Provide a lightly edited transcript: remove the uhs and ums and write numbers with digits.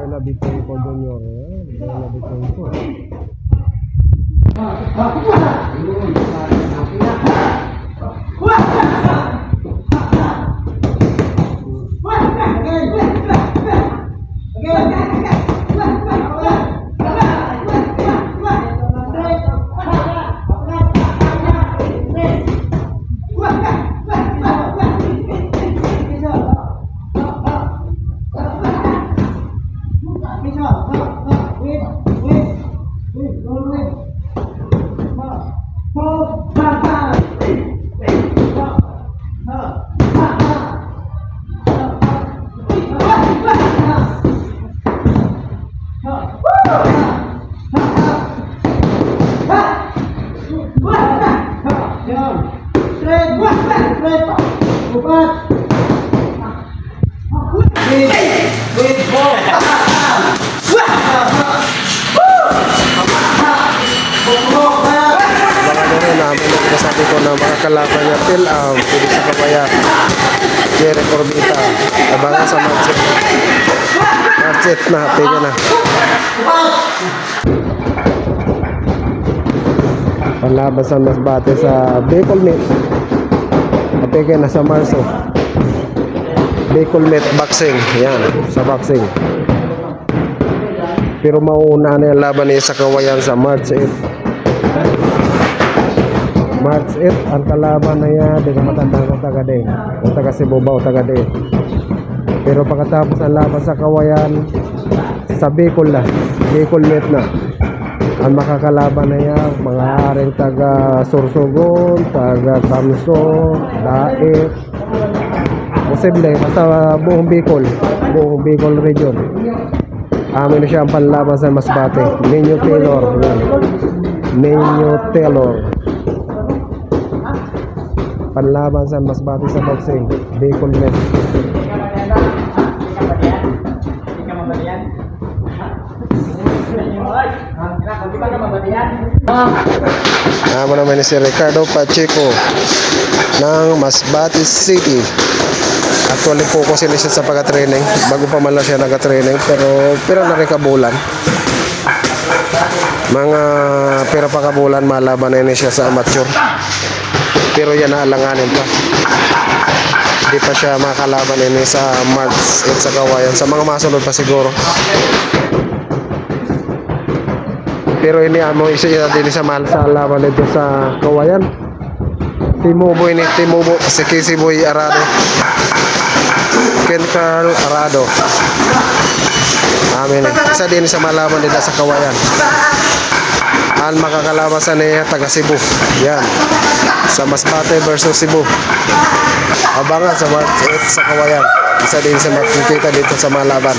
Buena Victorico Junior. Buena Victorico. Sabi ko na mga kalaban niya Phil pwede sa Kabayan, Jerry Corbita, abangan sa Marchet na pwede na panlaban sa Masbate sa Bicol Meet, pwede na sa Marso Bicol Meet boxing, yan sa boxing, pero mauuna na yung laban niya sa Kawayan sa March 8. March 8, ang kalaban na yan, di ka matandang kung taga-day, o taga-Cebu ba o taga-day. Pero pagkatapos ang laban sa Kawayan, sa Bicol na, Bicol Met na, ang makakalaban na yan, mga haring taga-Sorsogon, taga-Kamso, Daet, posible, basta buong Bicol region. Amin na siya ang panlaban sa Masbate, Nino Taylor, Nino Taylor. Panlaban sa Masbate sa boxing, Bicol Met. Naman naman ni si Ricardo Pacheco ng Masbate City. Actually focus sila siya sa pagka-training. Bago pa man lang siya nag-training, pero na rin kabulan. Mga pera pa kabulan, malaban na siya sa amateur. Pero yan naalanganin pa. Hindi pa siya makalaban ini sa March 8 sa Kawayan. Sa mga masunod pa siguro. Pero ini amo isa din sa mahal sa laban dito sa Kawayan. Timubo si Casey Boy Arado. Ken Carl Arado. Amin. Isa din sa malaban dito sa Kawayan. Ang makakalaban sa niya taga Cebu. Yan. Sa Masbate versus Cebu. Abangan sa March 8 sa Kawayan. Isa din sa makikita dito sa malaban.